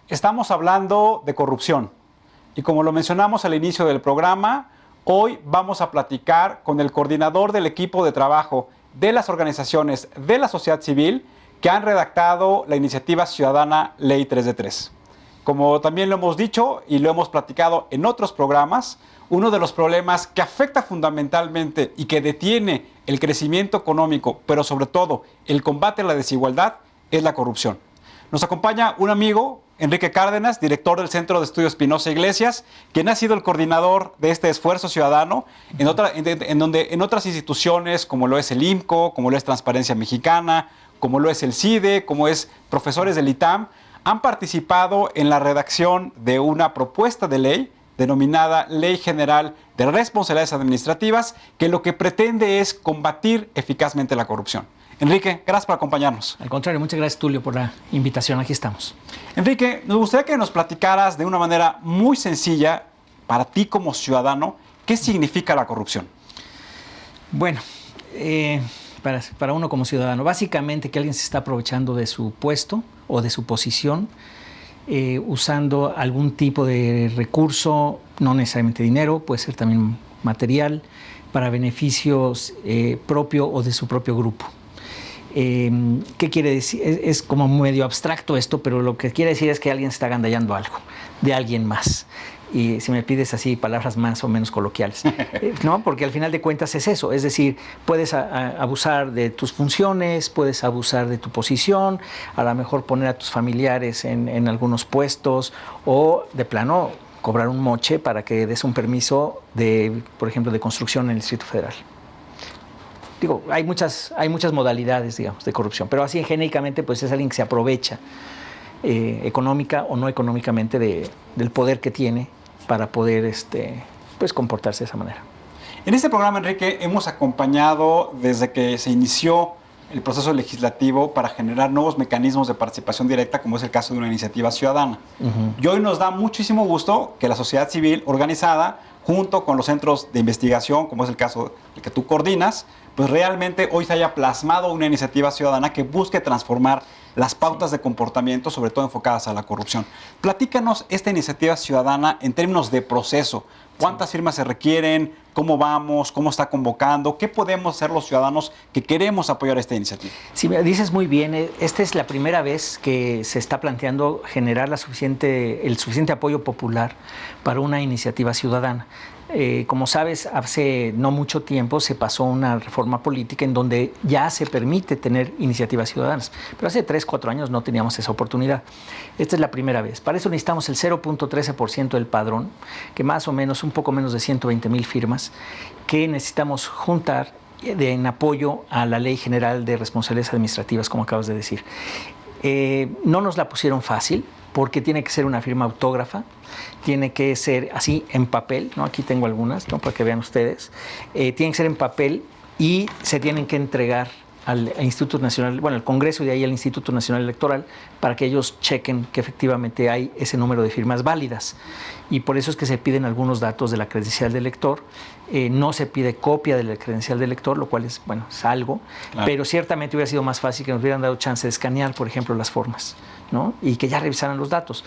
Estamos hablando de corrupción y como lo mencionamos al inicio del programa, hoy vamos a platicar con el coordinador del equipo de trabajo de las organizaciones de la sociedad civil que han redactado la iniciativa ciudadana Ley 3 de 3. Como también lo hemos dicho y lo hemos platicado en otros programas, uno de los problemas que afecta fundamentalmente y que detiene el crecimiento económico, pero sobre todo el combate a la desigualdad, es la corrupción. Nos acompaña un amigo, Enrique Cárdenas, director del Centro de Estudios Espinosa Iglesias, quien ha sido el coordinador de este esfuerzo ciudadano en otras instituciones como lo es el IMCO, como lo es Transparencia Mexicana, como lo es el CIDE, como es profesores del ITAM, han participado en la redacción de una propuesta de ley denominada Ley General de Responsabilidades Administrativas, que lo que pretende es combatir eficazmente la corrupción. Enrique, gracias por acompañarnos. Al contrario, muchas gracias, Tulio, por la invitación. Aquí estamos. Enrique, nos gustaría que nos platicaras de una manera muy sencilla, para ti como ciudadano, ¿qué significa la corrupción? Bueno, para uno como ciudadano, básicamente que alguien se está aprovechando de su puesto o de su posición, usando algún tipo de recurso, no necesariamente dinero, puede ser también material, para beneficios propio o de su propio grupo. ¿Qué quiere decir? Es como medio abstracto esto, pero lo que quiere decir es que alguien está agandallando algo de alguien más. Y si me pides así palabras más o menos coloquiales, ¿no? Porque al final de cuentas es eso, es decir, puedes abusar de tus funciones, puedes abusar de tu posición, a lo mejor poner a tus familiares en algunos puestos o de plano cobrar un moche para que des un permiso de, por ejemplo, de construcción en el Distrito Federal. Digo, hay muchas modalidades, digamos, de corrupción, pero así genéricamente pues es alguien que se aprovecha económica o no económicamente del poder que tiene para poder pues comportarse de esa manera. En este programa, Enrique, hemos acompañado desde que se inició el proceso legislativo para generar nuevos mecanismos de participación directa, como es el caso de una iniciativa ciudadana. Y hoy nos da muchísimo gusto que la sociedad civil organizada, junto con los centros de investigación, como es el caso del que tú coordinas, pues realmente hoy se haya plasmado una iniciativa ciudadana que busque transformar las pautas de comportamiento, sobre todo enfocadas a la corrupción. Platícanos esta iniciativa ciudadana en términos de proceso. ¿Cuántas firmas se requieren? ¿Cómo vamos? ¿Cómo está convocando? ¿Qué podemos hacer los ciudadanos que queremos apoyar esta iniciativa? Sí, dices muy bien. Esta es la primera vez que se está planteando generar el suficiente apoyo popular para una iniciativa ciudadana. Como sabes, hace no mucho tiempo se pasó una reforma política en donde ya se permite tener iniciativas ciudadanas, pero hace 3, 4 años no teníamos esa oportunidad. Esta es la primera vez. Para eso necesitamos el 0.13% del padrón, que más o menos un poco menos de 120,000 firmas, que necesitamos juntar en apoyo a la Ley General de Responsabilidades Administrativas, como acabas de decir. No nos la pusieron fácil, porque tiene que ser una firma autógrafa, tiene que ser así en papel, ¿no? Aquí tengo algunas, ¿no? Para que vean ustedes. Tiene que ser en papel y se tienen que entregar al Instituto Nacional, bueno, al Congreso y de ahí al Instituto Nacional Electoral, para que ellos chequen que efectivamente hay ese número de firmas válidas. Y por eso es que se piden algunos datos de la credencial del elector. No se pide copia de la credencial del elector, lo cual es, bueno, es algo, claro. Pero ciertamente hubiera sido más fácil que nos hubieran dado chance de escanear, por ejemplo, las formas, ¿no? Y que ya revisaran los datos.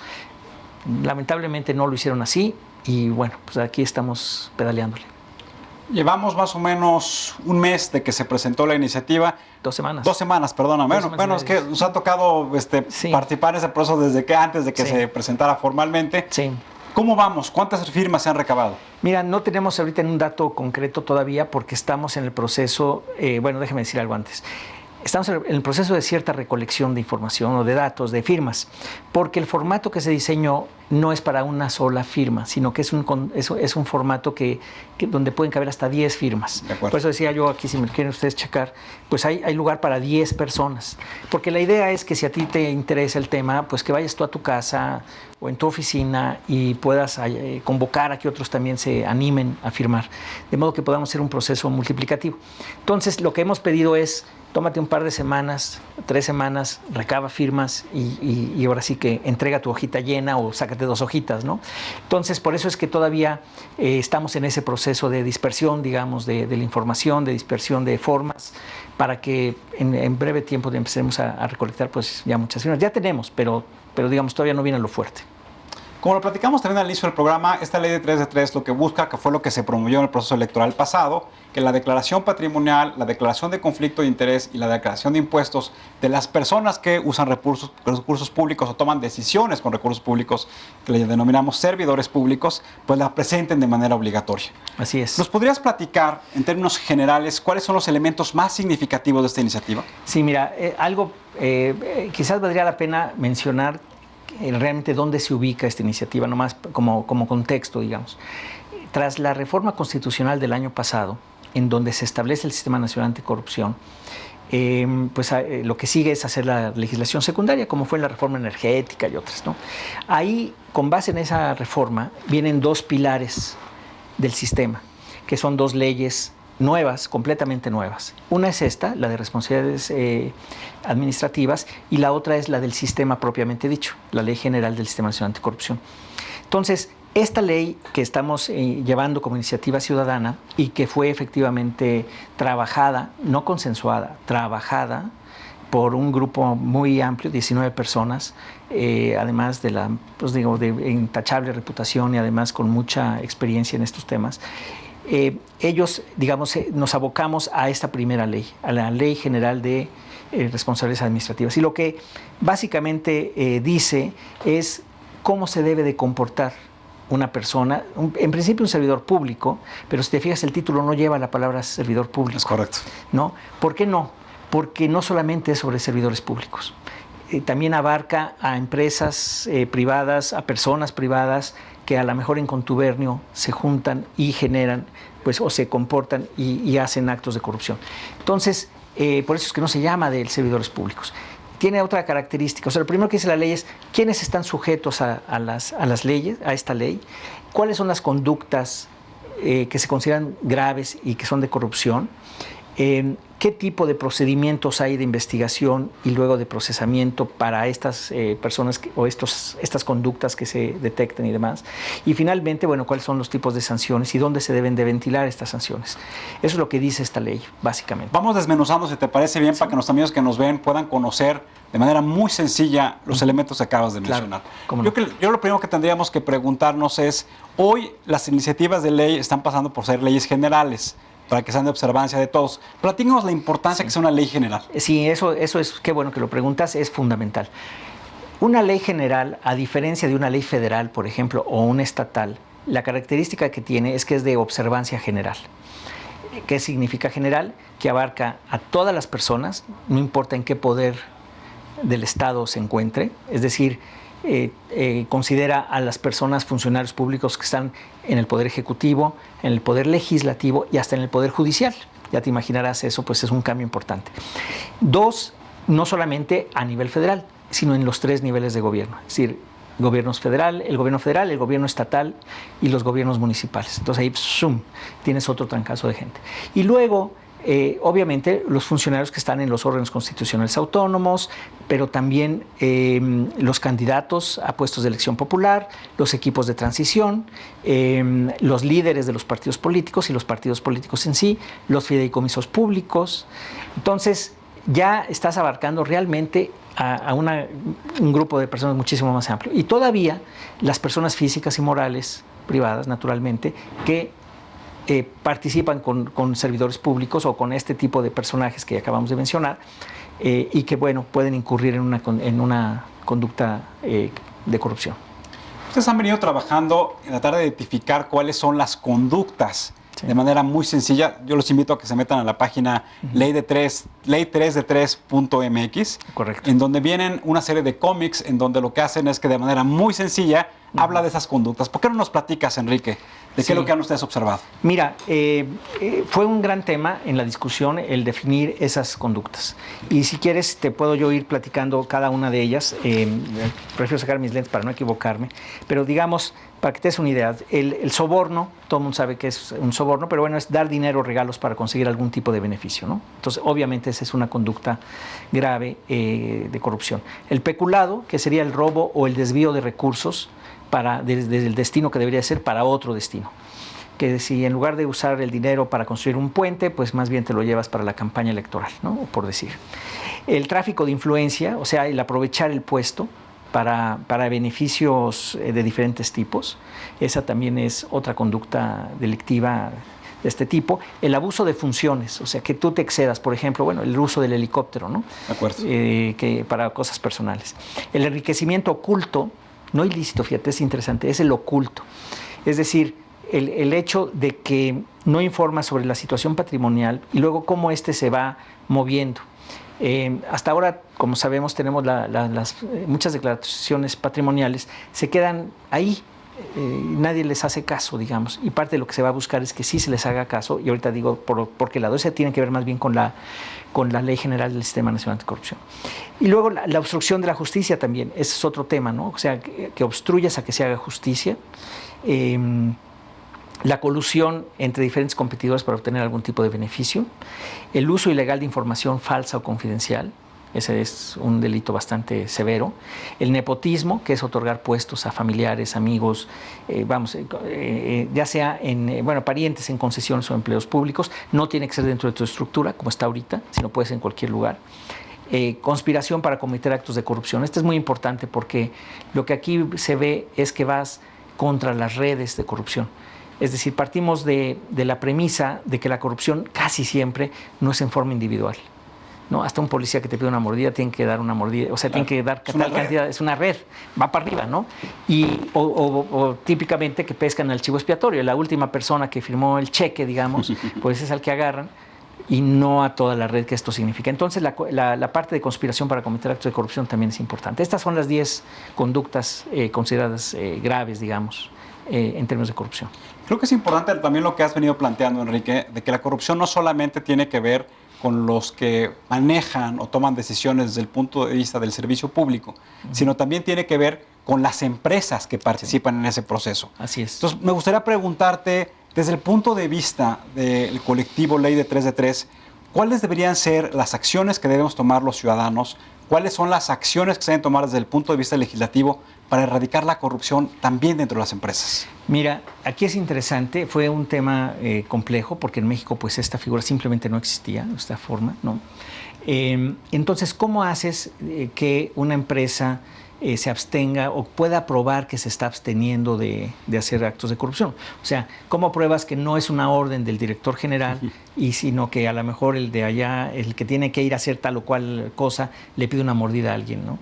Lamentablemente no lo hicieron así y bueno, pues aquí estamos pedaleándole. Llevamos más o menos un mes de que se presentó la iniciativa. 2 semanas. 2 semanas, perdóname. Bueno, es que nos ha tocado sí. participar en ese proceso desde que antes de que sí. se presentara formalmente. Sí. ¿Cómo vamos? ¿Cuántas firmas se han recabado? Mira, no tenemos ahorita un dato concreto todavía porque estamos en el proceso, bueno, déjeme decir algo antes. Estamos en el proceso de cierta recolección de información o de datos, de firmas, porque el formato que se diseñó no es para una sola firma, sino que es un formato donde pueden caber hasta 10 firmas. Por eso decía yo aquí, si me quieren ustedes checar, pues hay lugar para 10 personas. Porque la idea es que si a ti te interesa el tema, pues que vayas tú a tu casa o en tu oficina y puedas convocar a que otros también se animen a firmar, de modo que podamos hacer un proceso multiplicativo. Entonces, lo que hemos pedido es tómate un par de semanas, 3 semanas, recaba firmas y ahora sí que entrega tu hojita llena o sácate 2 hojitas, ¿no? Entonces, por eso es que todavía estamos en ese proceso de dispersión, digamos, de la información, de dispersión de formas, para que en breve tiempo empecemos a recolectar pues ya muchas firmas. Ya tenemos, pero digamos, todavía no viene lo fuerte. Como lo platicamos también al inicio del programa, esta ley de 3 de 3 lo que busca, que fue lo que se promovió en el proceso electoral pasado, que la declaración patrimonial, la declaración de conflicto de interés y la declaración de impuestos de las personas que usan recursos públicos o toman decisiones con recursos públicos, que le denominamos servidores públicos, pues la presenten de manera obligatoria. Así es. ¿Nos podrías platicar, en términos generales, cuáles son los elementos más significativos de esta iniciativa? Sí, mira, quizás valdría la pena mencionar realmente dónde se ubica esta iniciativa, nomás como contexto, digamos. Tras la reforma constitucional del año pasado, en donde se establece el Sistema Nacional Anticorrupción, lo que sigue es hacer la legislación secundaria, como fue la reforma energética y otras, ¿no? Ahí, con base en esa reforma, vienen 2 pilares del sistema, que son 2 leyes nuevas, completamente nuevas. Una es esta, la de responsabilidades administrativas, y la otra es la del sistema propiamente dicho, la Ley General del Sistema Nacional Anticorrupción. Entonces, esta ley que estamos llevando como iniciativa ciudadana y que fue efectivamente trabajada, no consensuada, trabajada por un grupo muy amplio, 19 personas, además de de intachable reputación y además con mucha experiencia en estos temas. Ellos, digamos, nos abocamos a esta primera ley, a la Ley General de Responsabilidades Administrativas. Y lo que básicamente dice es cómo se debe de comportar una persona, en principio un servidor público, pero si te fijas el título no lleva la palabra servidor público. Es correcto. ¿No? ¿Por qué no? Porque no solamente es sobre servidores públicos. También abarca a empresas privadas, a personas privadas que a lo mejor en contubernio se juntan y generan, pues, o se comportan y hacen actos de corrupción. Entonces, por eso es que no se llama de servidores públicos. Tiene otra característica. O sea, lo primero que dice la ley es quiénes están sujetos a las leyes, a esta ley, cuáles son las conductas que se consideran graves y que son de corrupción, qué tipo de procedimientos hay de investigación y luego de procesamiento para estas personas o estas conductas que se detecten y demás. Y finalmente, bueno, cuáles son los tipos de sanciones y dónde se deben de ventilar estas sanciones. Eso es lo que dice esta ley, básicamente. Vamos desmenuzando, si te parece bien, para que los amigos que nos ven puedan conocer de manera muy sencilla los elementos que acabas de mencionar. Claro, Yo lo primero que tendríamos que preguntarnos es, hoy las iniciativas de ley están pasando por ser leyes generales, para que sean de observancia de todos. Platícanos la importancia que sea una ley general. Sí, eso es, qué bueno que lo preguntas, es fundamental. Una ley general, a diferencia de una ley federal, por ejemplo, o una estatal, la característica que tiene es que es de observancia general. ¿Qué significa general? Que abarca a todas las personas, no importa en qué poder del Estado se encuentre, es decir, considera a las personas, funcionarios públicos que están en el Poder Ejecutivo, en el Poder Legislativo y hasta en el Poder Judicial. Ya te imaginarás, eso pues es un cambio importante. 2, no solamente a nivel federal, sino en los 3 niveles de gobierno, es decir, el gobierno federal, el gobierno estatal y los gobiernos municipales. Entonces ahí, ¡zum!, tienes otro trancazo de gente. Y luego, obviamente, los funcionarios que están en los órganos constitucionales autónomos, pero también los candidatos a puestos de elección popular, los equipos de transición, los líderes de los partidos políticos y los partidos políticos en sí, los fideicomisos públicos. Entonces, ya estás abarcando realmente a un grupo de personas muchísimo más amplio. Y todavía las personas físicas y morales, privadas, naturalmente, que participan con servidores públicos o con este tipo de personajes que acabamos de mencionar y que, bueno, pueden incurrir en una conducta de corrupción. Ustedes han venido trabajando en tratar de identificar cuáles son las conductas de manera muy sencilla. Yo los invito a que se metan a la página ley3de3.mx, Correcto. en donde vienen una serie de cómics en donde lo que hacen es que de manera muy sencilla habla de esas conductas. ¿Por qué no nos platicas, Enrique, de qué es lo que han ustedes observado? Mira, fue un gran tema en la discusión el definir esas conductas. Y si quieres, te puedo yo ir platicando cada una de ellas. Prefiero sacar mis lentes para no equivocarme. Pero digamos, para que te des una idea, el soborno, todo el mundo sabe que es un soborno, pero bueno, es dar dinero o regalos para conseguir algún tipo de beneficio, ¿no? Entonces, obviamente, esa es una conducta grave de corrupción. El peculado, que sería el robo o el desvío de recursos desde el destino que debería ser para otro destino. Que si en lugar de usar el dinero para construir un puente, pues más bien te lo llevas para la campaña electoral, ¿no? Por decir. El tráfico de influencia, o sea, el aprovechar el puesto para beneficios de diferentes tipos, esa también es otra conducta delictiva de este tipo. El abuso de funciones, o sea, que tú te excedas, por ejemplo, bueno, el uso del helicóptero, ¿no? De acuerdo. Que para cosas personales. El enriquecimiento oculto, no ilícito, fíjate, es interesante, es el oculto. Es decir, el hecho de que no informa sobre la situación patrimonial y luego cómo se va moviendo. Hasta ahora, como sabemos, tenemos muchas declaraciones patrimoniales, se quedan ahí, nadie les hace caso, digamos, y parte de lo que se va a buscar es que sí se les haga caso, y ahorita digo por qué lado. Ese tiene que ver más bien con la Ley General del Sistema Nacional Anticorrupción. Y luego la obstrucción de la justicia también, ese es otro tema, ¿no? O sea, que obstruyas a que se haga justicia. La colusión entre diferentes competidores para obtener algún tipo de beneficio, el uso ilegal de información falsa o confidencial, ese es un delito bastante severo, el nepotismo, que es otorgar puestos a familiares, amigos, ya sea parientes en concesiones o empleos públicos, no tiene que ser dentro de tu estructura, como está ahorita, sino puede ser en cualquier lugar. Conspiración para cometer actos de corrupción. Este es muy importante porque lo que aquí se ve es que vas contra las redes de corrupción. Es decir, partimos de la premisa de que la corrupción casi siempre no es en forma individual, ¿no? Hasta un policía que te pide una mordida tiene que dar una mordida, o sea, tiene que dar tal cantidad, es una red, va para arriba, ¿no? O típicamente que pescan al chivo expiatorio, la última persona que firmó el cheque, digamos, pues es al que agarran, y no a toda la red que esto significa. Entonces, la parte de conspiración para cometer actos de corrupción también es importante. Estas son las 10 conductas consideradas graves, digamos, en términos de corrupción. Creo que es importante también lo que has venido planteando, Enrique, de que la corrupción no solamente tiene que ver con los que manejan o toman decisiones desde el punto de vista del servicio público, sino también tiene que ver con las empresas que participan en ese proceso. Así es. Entonces, me gustaría preguntarte, desde el punto de vista del colectivo Ley de 3 de 3, ¿cuáles deberían ser las acciones que debemos tomar los ciudadanos? ¿Cuáles son las acciones que se deben tomar desde el punto de vista legislativo para erradicar la corrupción también dentro de las empresas? Mira, aquí es interesante, fue un tema complejo porque en México pues esta figura simplemente no existía, esta forma, ¿no? Entonces, ¿cómo haces que una empresa se abstenga o pueda probar que se está absteniendo de hacer actos de corrupción? O sea, ¿cómo pruebas que no es una orden del director general y sino que a lo mejor el de allá, el que tiene que ir a hacer tal o cual cosa, le pide una mordida a alguien, ¿no?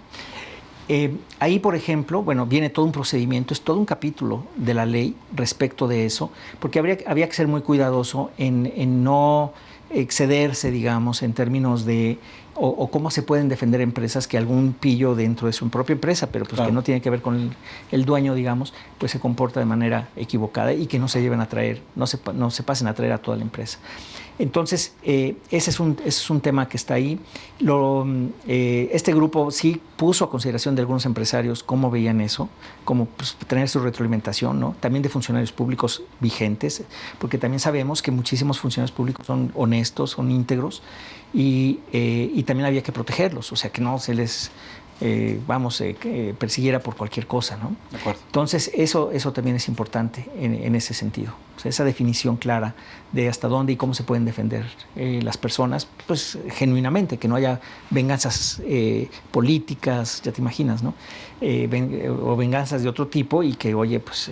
Ahí, por ejemplo, viene todo un procedimiento, es todo un capítulo de la ley respecto de eso, porque había que ser muy cuidadoso en no excederse, digamos, en términos de o cómo se pueden defender empresas que algún pillo dentro de su propia empresa, pero pues claro, que no tiene que ver con el dueño, digamos, pues se comporta de manera equivocada y que no se lleven a traer, no se pasen a traer a toda la empresa. Entonces, ese es un tema que está ahí. Este grupo sí puso a consideración de algunos empresarios cómo veían eso, cómo pues, tener su retroalimentación, ¿no? También de funcionarios públicos vigentes, porque también sabemos que muchísimos funcionarios públicos son honestos, son íntegros, y también había que protegerlos, o sea, que no se les persiguiera por cualquier cosa, ¿no? De acuerdo. Entonces, eso también es importante en ese sentido. O sea, esa definición clara de hasta dónde y cómo se pueden defender las personas, pues genuinamente, que no haya venganzas políticas, ya te imaginas, ¿no? O venganzas de otro tipo y que, oye, pues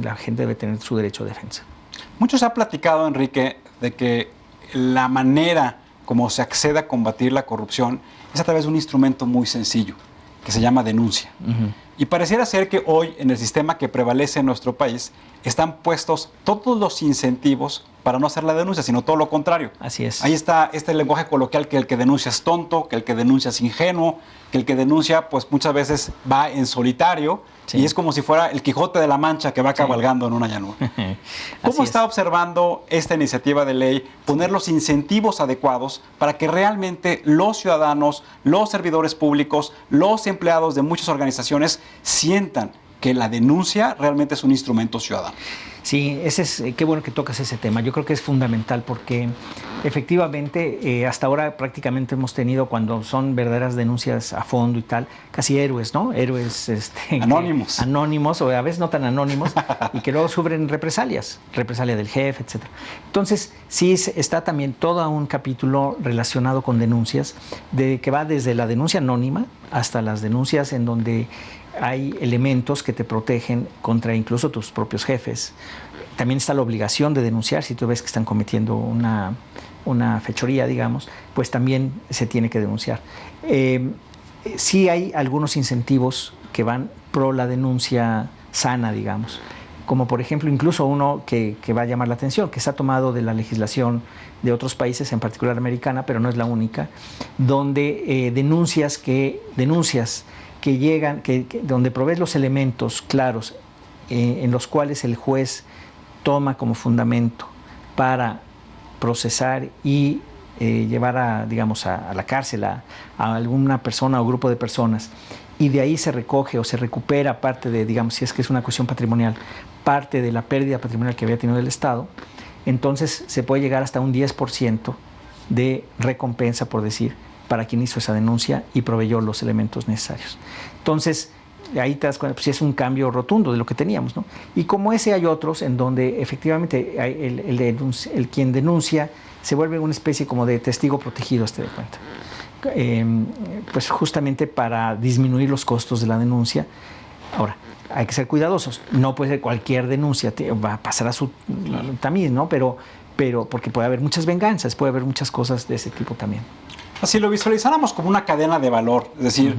la gente debe tener su derecho de defensa. Mucho se ha platicado, Enrique, de que la manera como se accede a combatir la corrupción es a través de un instrumento muy sencillo, que se llama denuncia. Uh-huh. Y pareciera ser que hoy, en el sistema que prevalece en nuestro país, están puestos todos los incentivos para no hacer la denuncia, sino todo lo contrario. Así es. Ahí está este lenguaje coloquial que el que denuncia es tonto, que el que denuncia es ingenuo, que el que denuncia pues muchas veces va en solitario, sí, y es como si fuera el Quijote de la Mancha que va cabalgando en una llanura. ¿Cómo está observando esta iniciativa de ley poner los incentivos adecuados para que realmente los ciudadanos, los servidores públicos, los empleados de muchas organizaciones sientan que la denuncia realmente es un instrumento ciudadano? Sí, qué bueno que tocas ese tema. Yo creo que es fundamental porque efectivamente hasta ahora prácticamente hemos tenido, cuando son verdaderas denuncias a fondo y tal, casi héroes, ¿no? Héroes anónimos. Anónimos, o a veces no tan anónimos, y que luego sufren represalias, represalia del jefe, etc. Entonces, sí está también todo un capítulo relacionado con denuncias, que va desde la denuncia anónima hasta las denuncias en donde hay elementos que te protegen contra incluso tus propios jefes. También está la obligación de denunciar si tú ves que están cometiendo una fechoría, digamos, pues también se tiene que denunciar. Sí hay algunos incentivos que van pro la denuncia sana, digamos, como por ejemplo incluso uno que va a llamar la atención, que está tomado de la legislación de otros países, en particular americana, pero no es la única, donde denuncias que llegan, donde provees los elementos claros en los cuales el juez toma como fundamento para procesar y llevar a la cárcel a alguna persona o grupo de personas, y de ahí se recoge o se recupera parte de, digamos, si es que es una cuestión patrimonial, parte de la pérdida patrimonial que había tenido el Estado, entonces se puede llegar hasta un 10% de recompensa, por decir, para quien hizo esa denuncia y proveyó los elementos necesarios. Entonces, ahí te das cuenta, pues sí es un cambio rotundo de lo que teníamos, ¿no? Y como ese hay otros en donde efectivamente el quien denuncia se vuelve una especie como de testigo protegido, te das cuenta. Pues justamente para disminuir los costos de la denuncia. Ahora, hay que ser cuidadosos. No puede ser cualquier denuncia, va a pasar a su tamiz, ¿no? Pero porque puede haber muchas venganzas, puede haber muchas cosas de ese tipo también. Si lo visualizáramos como una cadena de valor, es decir,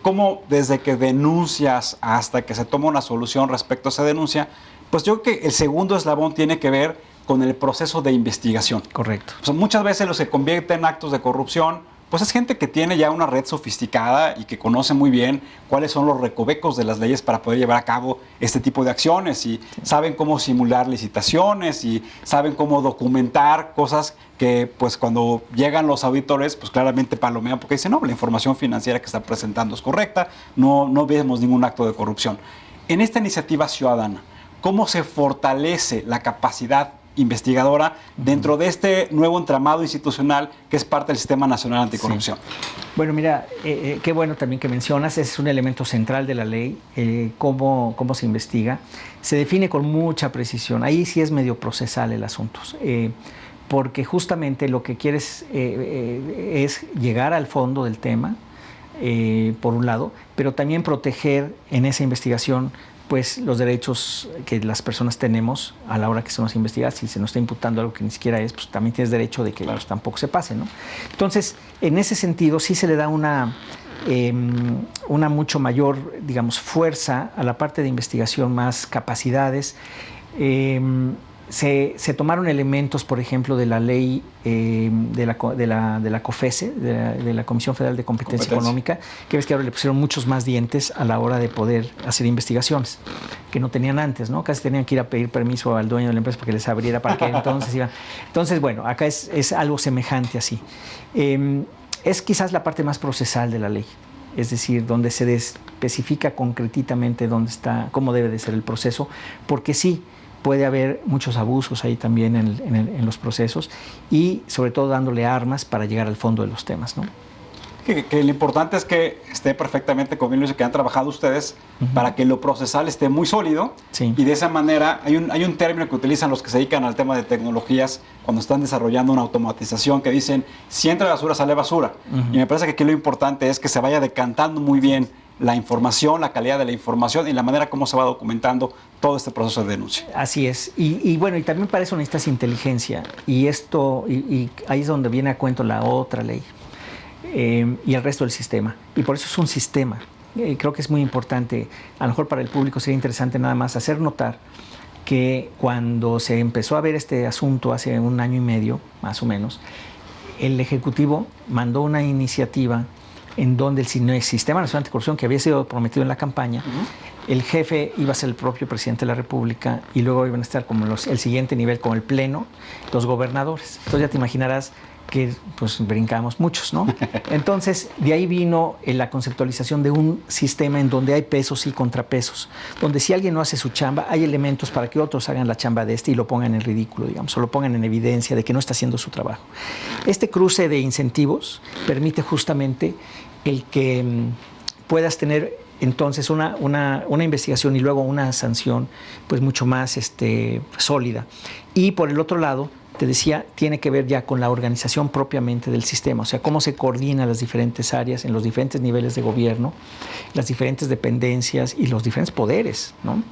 cómo desde que denuncias hasta que se toma una solución respecto a esa denuncia, pues yo creo que el segundo eslabón tiene que ver con el proceso de investigación. Correcto. O sea, muchas veces los que convierten en actos de corrupción, pues es gente que tiene ya una red sofisticada y que conoce muy bien cuáles son los recovecos de las leyes para poder llevar a cabo este tipo de acciones, y saben cómo simular licitaciones y saben cómo documentar cosas que pues cuando llegan los auditores pues claramente palomean porque dicen, no, la información financiera que está presentando es correcta, no vemos ningún acto de corrupción. En esta iniciativa ciudadana, ¿cómo se fortalece la capacidad investigadora dentro de este nuevo entramado institucional que es parte del Sistema Nacional Anticorrupción? Sí. Bueno, mira, qué bueno también que mencionas, es un elemento central de la ley, cómo se investiga. Se define con mucha precisión, ahí sí es medio procesal el asunto, porque justamente lo que quieres es llegar al fondo del tema, por un lado, pero también proteger en esa investigación pues los derechos que las personas tenemos a la hora que se nos investiga. Si se nos está imputando algo que ni siquiera es, pues también tienes derecho de que ellos tampoco se pasen, ¿no? Entonces, en ese sentido, sí se le da una mucho mayor, digamos, fuerza a la parte de investigación, más capacidades. Se tomaron elementos, por ejemplo, de la ley de la COFESE, de la Comisión Federal de Competencia Económica, que ves que ahora le pusieron muchos más dientes a la hora de poder hacer investigaciones, que no tenían antes, ¿no? Casi tenían que ir a pedir permiso al dueño de la empresa para que les abriera, para que entonces iban. Entonces, bueno, acá es algo semejante así. Es quizás la parte más procesal de la ley, es decir, donde se especifica concretamente dónde está, cómo debe de ser el proceso, porque sí, puede haber muchos abusos ahí también en los procesos, y sobre todo dándole armas para llegar al fondo de los temas, ¿no? Que lo importante es que esté perfectamente convenido, que han trabajado ustedes para que lo procesal esté muy sólido, sí. Y de esa manera hay un término que utilizan los que se dedican al tema de tecnologías cuando están desarrollando una automatización, que dicen, si entra basura, sale basura. Y me parece que aquí lo importante es que se vaya decantando muy bien la información, la calidad de la información y la manera como se va documentando todo este proceso de denuncia. Así es. Y bueno, y también para eso necesitas inteligencia. Y ahí es donde viene a cuento la otra ley y el resto del sistema. Y por eso es un sistema. Creo que es muy importante. A lo mejor para el público sería interesante nada más hacer notar que cuando se empezó a ver este asunto hace 1 año y medio, más o menos, el Ejecutivo mandó una iniciativa en donde el Sistema Nacional Anticorrupción, que había sido prometido en la campaña, el jefe iba a ser el propio presidente de la República y luego iban a estar como el siguiente nivel, como el Pleno, los gobernadores. Entonces ya te imaginarás que pues brincamos muchos, ¿no? Entonces, de ahí vino la conceptualización de un sistema en donde hay pesos y contrapesos, donde si alguien no hace su chamba, hay elementos para que otros hagan la chamba de y lo pongan en ridículo, digamos, o lo pongan en evidencia de que no está haciendo su trabajo. Este cruce de incentivos permite justamente el que puedas tener entonces una investigación y luego una sanción pues mucho más sólida. Y por el otro lado, te decía, tiene que ver ya con la organización propiamente del sistema, o sea, cómo se coordinan las diferentes áreas en los diferentes niveles de gobierno, las diferentes dependencias y los diferentes poderes, ¿no?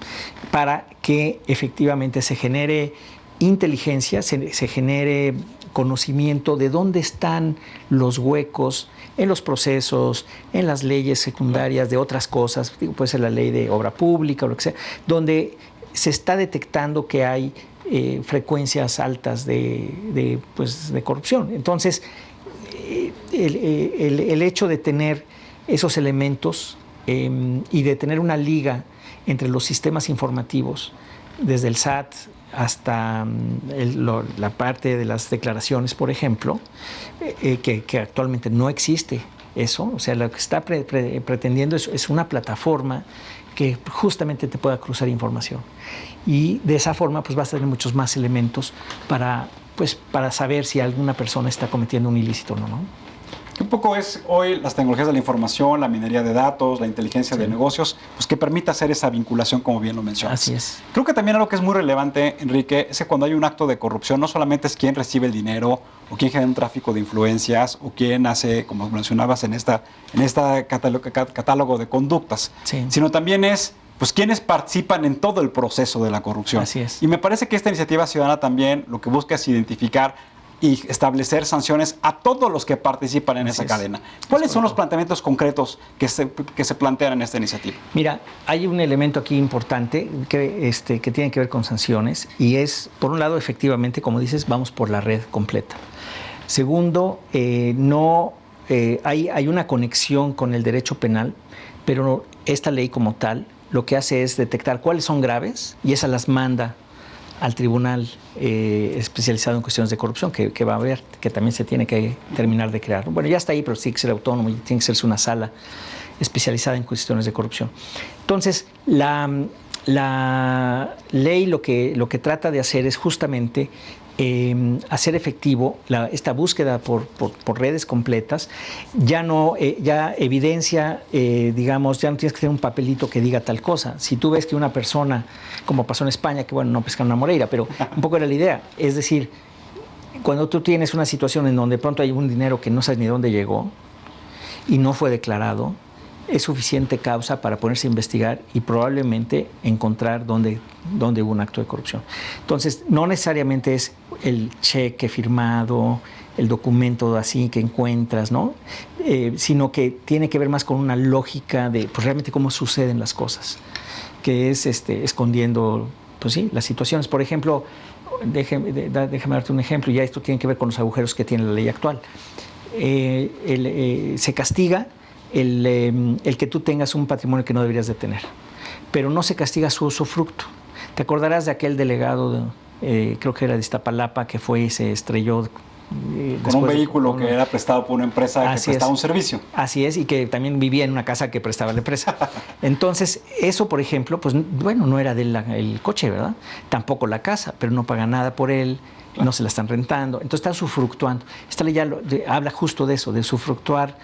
Para que efectivamente se genere inteligencia, se genere conocimiento de dónde están los huecos en los procesos, en las leyes secundarias de otras cosas, puede ser la ley de obra pública o lo que sea, donde se está detectando que hay frecuencias altas de corrupción. Entonces, el hecho de tener esos elementos y de tener una liga entre los sistemas informativos, desde el SAT hasta la parte de las declaraciones, por ejemplo, que actualmente no existe eso, o sea, lo que está pretendiendo es una plataforma que justamente te pueda cruzar información. Y de esa forma pues vas a tener muchos más elementos para saber si alguna persona está cometiendo un ilícito o no, ¿no? Un poco es hoy las tecnologías de la información, la minería de datos, la inteligencia de negocios, pues que permite hacer esa vinculación, como bien lo mencionas. Así es. Creo que también algo que es muy relevante, Enrique, es que cuando hay un acto de corrupción, no solamente es quién recibe el dinero o quién genera un tráfico de influencias o quién hace, como mencionabas en esta catálogo de conductas, sino también es pues quienes participan en todo el proceso de la corrupción. Así es. Y me parece que esta iniciativa ciudadana también lo que busca es identificar y establecer sanciones a todos los que participan en esa cadena. ¿Cuáles son los planteamientos concretos que se plantean en esta iniciativa? Mira, hay un elemento aquí importante que tiene que ver con sanciones y es, por un lado, efectivamente, como dices, vamos por la red completa. Segundo, hay una conexión con el derecho penal, pero esta ley como tal lo que hace es detectar cuáles son graves y esas las manda al tribunal especializado en cuestiones de corrupción que va a haber, que también se tiene que terminar de crear. Bueno, ya está ahí, pero tiene que ser autónomo y tiene que serse una sala especializada en cuestiones de corrupción. Entonces, la ley lo que trata de hacer es justamente hacer efectivo esta búsqueda por redes completas. Ya evidencia, digamos, ya no tienes que tener un papelito que diga tal cosa. Si tú ves que una persona, como pasó en España, que bueno, no pescan una moreira, pero un poco era la idea. Es decir, cuando tú tienes una situación en donde de pronto hay un dinero que no sabes ni dónde llegó y no fue declarado, es suficiente causa para ponerse a investigar y probablemente encontrar dónde hubo un acto de corrupción. Entonces, no necesariamente es el cheque firmado, el documento así que encuentras, ¿no? Sino que tiene que ver más con una lógica de pues, realmente cómo suceden las cosas, que es escondiendo, pues sí, las situaciones. Por ejemplo, déjame darte un ejemplo, ya esto tiene que ver con los agujeros que tiene la ley actual. Se castiga el que tú tengas un patrimonio que no deberías de tener, pero no se castiga su usufructo. Te acordarás de aquel delegado, creo que era de Iztapalapa, que fue y se estrelló con un vehículo que era prestado por una empresa que prestaba un servicio. Así es, y que también vivía en una casa que prestaba la empresa. Entonces, eso, por ejemplo, pues bueno, no era del coche, ¿verdad? Tampoco la casa, pero no paga nada por él, no se la están rentando, entonces está usufructuando. Esta ley ya habla justo de eso, de usufructuar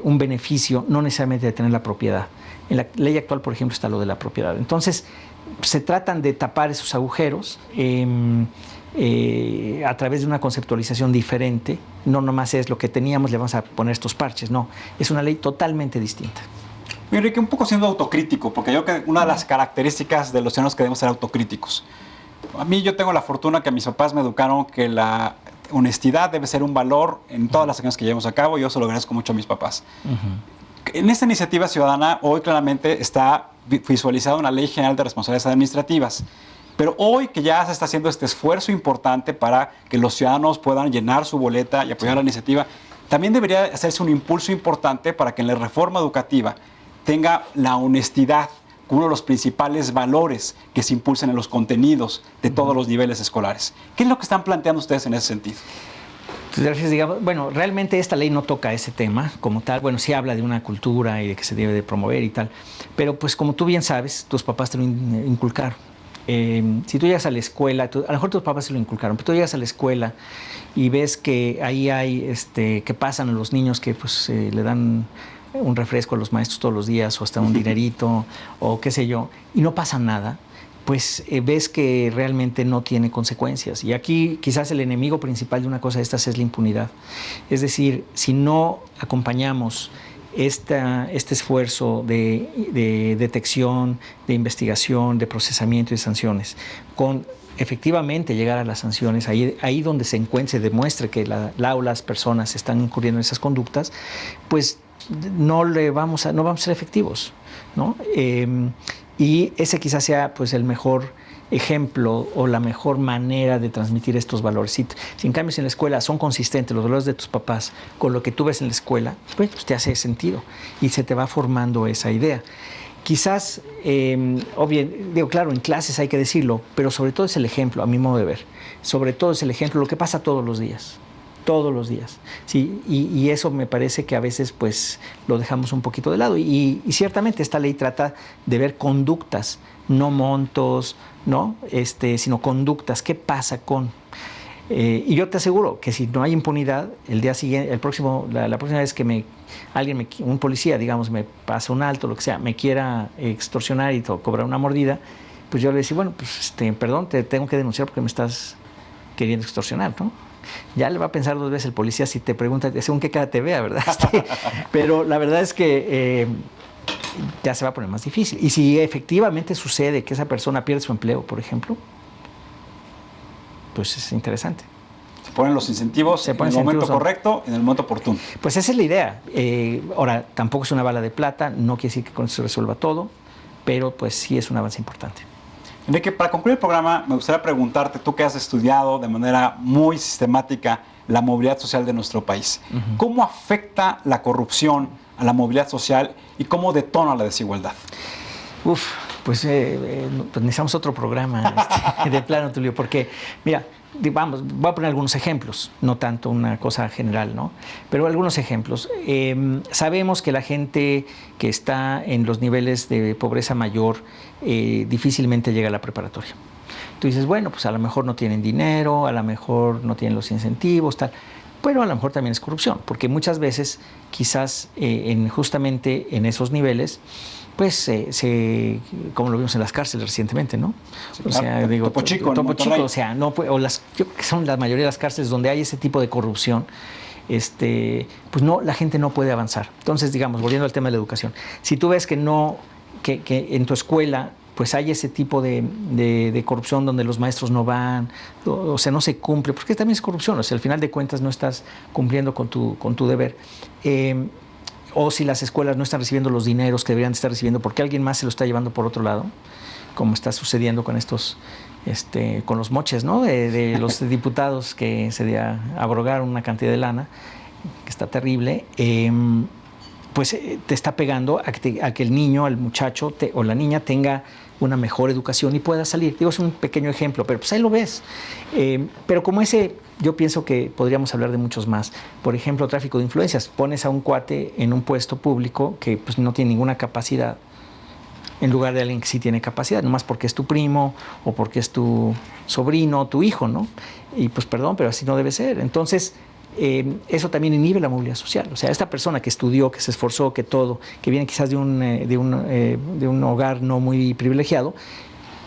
un beneficio, no necesariamente de tener la propiedad. En la ley actual, por ejemplo, está lo de la propiedad. Entonces, se tratan de tapar esos agujeros a través de una conceptualización diferente. No nomás es lo que teníamos, le vamos a poner estos parches. No, es una ley totalmente distinta. Enrique, un poco siendo autocrítico, porque yo creo que una de las características de los ciudadanos que debemos ser autocríticos. A mí yo tengo la fortuna que mis papás me educaron que la honestidad debe ser un valor en todas las acciones que llevamos a cabo y yo se lo agradezco mucho a mis papás. En esta iniciativa ciudadana hoy claramente está visualizada una Ley General de Responsabilidades Administrativas Pero hoy que ya se está haciendo este esfuerzo importante para que los ciudadanos puedan llenar su boleta y apoyar la iniciativa, también debería hacerse un impulso importante para que en la reforma educativa tenga la honestidad como uno de los principales valores que se impulsen en los contenidos de todos los niveles escolares. ¿Qué es lo que están planteando ustedes en ese sentido? Entonces, digamos, bueno, realmente esta ley no toca ese tema como tal. Bueno, sí habla de una cultura y de que se debe de promover y tal. Pero pues como tú bien sabes, tus papás te lo inculcaron. Si tú llegas a la escuela, a lo mejor tus papás se lo inculcaron, pero tú llegas a la escuela y ves que ahí hay, que pasan a los niños que pues le dan un refresco a los maestros todos los días o hasta un dinerito o qué sé yo, y no pasa nada, pues ves que realmente no tiene consecuencias. Y aquí quizás el enemigo principal de una cosa de estas es la impunidad. Es decir, si no acompañamos este esfuerzo de detección, de investigación, de procesamiento y de sanciones, con efectivamente llegar a las sanciones, ahí donde se encuentre, se demuestre que las personas están incurriendo en esas conductas, pues no vamos a ser efectivos, ¿no? Y ese quizás sea pues el mejor ejemplo o la mejor manera de transmitir estos valores. Si en cambio en la escuela son consistentes los valores de tus papás con lo que tú ves en la escuela, pues te hace sentido y se te va formando esa idea. Quizás, claro, en clases hay que decirlo, pero sobre todo es el ejemplo, a mi modo de ver. Sobre todo es el ejemplo, lo que pasa todos los días. Todos los días, ¿sí? Y eso me parece que a veces pues lo dejamos un poquito de lado y ciertamente esta ley trata de ver conductas, no montos, ¿no? Sino conductas. ¿Qué pasa con? Y yo te aseguro que si no hay impunidad, el día siguiente, la próxima vez que un policía, digamos, me pasa un alto, lo que sea, me quiera extorsionar y cobrar una mordida, pues yo le decía, bueno, pues perdón, te tengo que denunciar porque me estás queriendo extorsionar, ¿no? Ya le va a pensar dos veces el policía si te pregunta según qué cara te vea, ¿verdad? Pero la verdad es que ya se va a poner más difícil. Y si efectivamente sucede que esa persona pierde su empleo, por ejemplo, pues es interesante. Se ponen los incentivos en el momento correcto, en el momento oportuno. Pues esa es la idea. Ahora, tampoco es una bala de plata, no quiere decir que con eso se resuelva todo, pero pues sí es un avance importante. Enrique, para concluir el programa, me gustaría preguntarte, tú que has estudiado de manera muy sistemática la movilidad social de nuestro país, ¿cómo afecta la corrupción a la movilidad social y cómo detona la desigualdad? Pues necesitamos otro programa de plano, Tulio, porque, mira, voy a poner algunos ejemplos, no tanto una cosa general, ¿no? Pero algunos ejemplos. Sabemos que la gente que está en los niveles de pobreza mayor difícilmente llega a la preparatoria. Tú dices, bueno, pues a lo mejor no tienen dinero, a lo mejor no tienen los incentivos, tal. Pero a lo mejor también es corrupción, porque muchas veces, quizás justamente en esos niveles, pues como lo vimos en las cárceles recientemente, ¿no? Sí, o sea, Topo Chico, o sea, no, son la mayoría de las cárceles donde hay ese tipo de corrupción, pues no, la gente no puede avanzar. Entonces, digamos, volviendo al tema de la educación, si tú ves que en tu escuela pues hay ese tipo de corrupción donde los maestros no van, o sea, no se cumple, porque también es corrupción, o sea, al final de cuentas no estás cumpliendo con tu deber. O si las escuelas no están recibiendo los dineros que deberían estar recibiendo porque alguien más se lo está llevando por otro lado, como está sucediendo con con los moches, ¿no? De los diputados que se abrogaron una cantidad de lana, que está terrible, pues te está pegando a que el niño, el muchacho o la niña tenga una mejor educación y pueda salir. Digo, es un pequeño ejemplo, pero pues ahí lo ves. Pero como ese, yo pienso que podríamos hablar de muchos más. Por ejemplo, tráfico de influencias. Pones a un cuate en un puesto público que pues, no tiene ninguna capacidad en lugar de alguien que sí tiene capacidad, nomás porque es tu primo o porque es tu sobrino, tu hijo, ¿no? Y pues perdón, pero así no debe ser. Entonces, eso también inhibe la movilidad social. O sea, esta persona que estudió, que se esforzó, que viene quizás de un hogar no muy privilegiado,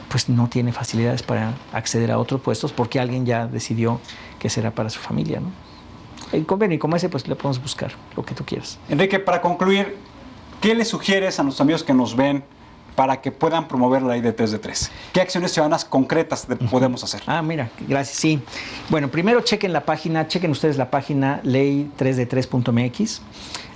pues no tiene facilidades para acceder a otros puestos porque alguien ya decidió que será para su familia, ¿no? El convenio como ese, pues le podemos buscar lo que tú quieras. Enrique, para concluir, ¿qué le sugieres a nuestros amigos que nos ven para que puedan promover la ley de 3 de 3? ¿Qué acciones ciudadanas concretas podemos hacer? Mira, gracias, sí. Bueno, primero chequen ustedes la página ley3de3.mx.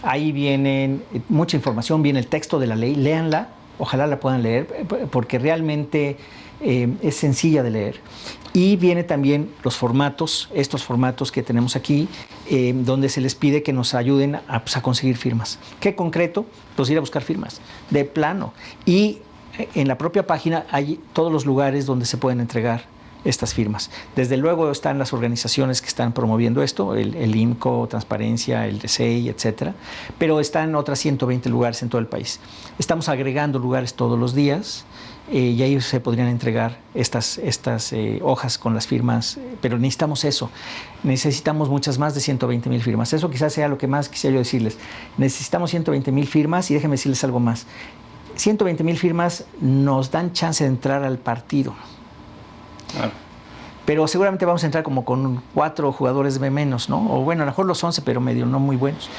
Ahí viene mucha información, viene el texto de la ley, léanla, ojalá la puedan leer, porque realmente es sencilla de leer. Y viene también los formatos, estos formatos que tenemos aquí, donde se les pide que nos ayuden a conseguir firmas. ¿Qué concreto? Pues ir a buscar firmas, de plano. Y en la propia página hay todos los lugares donde se pueden entregar estas firmas. Desde luego están las organizaciones que están promoviendo esto, el IMCO, Transparencia, el DSEI, etcétera, pero están otras 120 lugares en todo el país. Estamos agregando lugares todos los días y ahí se podrían entregar estas hojas con las firmas, pero necesitamos eso. Necesitamos muchas más de 120,000 firmas. Eso quizás sea lo que más quisiera yo decirles. Necesitamos 120,000 firmas y déjenme decirles algo más. 120,000 firmas nos dan chance de entrar al partido. Claro. Pero seguramente vamos a entrar como con 4 jugadores menos, ¿no? O bueno, a lo mejor los 11, pero medio no muy buenos.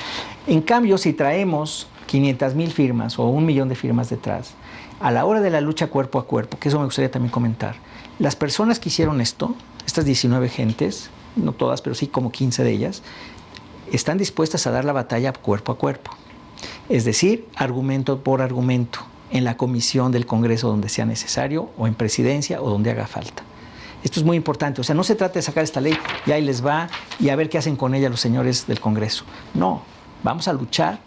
En cambio, si traemos 500,000 firmas o 1,000,000 de firmas detrás, a la hora de la lucha cuerpo a cuerpo, que eso me gustaría también comentar, las personas que hicieron esto, estas 19 gentes, no todas, pero sí como 15 de ellas, están dispuestas a dar la batalla cuerpo a cuerpo. Es decir, argumento por argumento, en la comisión del Congreso donde sea necesario, o en presidencia, o donde haga falta. Esto es muy importante. O sea, no se trata de sacar esta ley y ahí les va y a ver qué hacen con ella los señores del Congreso. No, vamos a luchar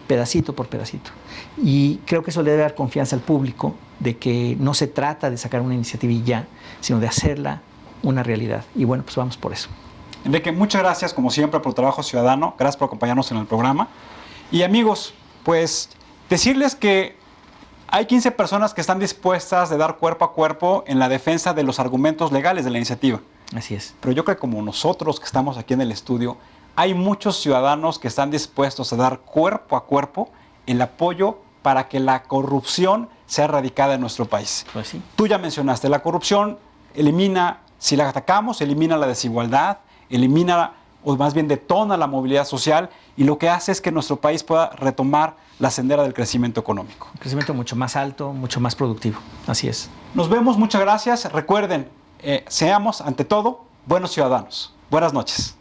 pedacito por pedacito. Y creo que eso le debe dar confianza al público de que no se trata de sacar una iniciativa y ya, sino de hacerla una realidad. Y bueno, pues vamos por eso. Enrique, muchas gracias como siempre por tu trabajo ciudadano. Gracias por acompañarnos en el programa. Y amigos, pues decirles que hay 15 personas que están dispuestas de dar cuerpo a cuerpo en la defensa de los argumentos legales de la iniciativa. Así es. Pero yo creo que como nosotros que estamos aquí en el estudio, hay muchos ciudadanos que están dispuestos a dar cuerpo a cuerpo el apoyo para que la corrupción sea erradicada en nuestro país. Pues sí. Tú ya mencionaste, la corrupción elimina, si la atacamos, elimina la desigualdad, elimina o más bien detona la movilidad social y lo que hace es que nuestro país pueda retomar la sendera del crecimiento económico. Un crecimiento mucho más alto, mucho más productivo. Así es. Nos vemos, muchas gracias. Recuerden, seamos ante todo buenos ciudadanos. Buenas noches.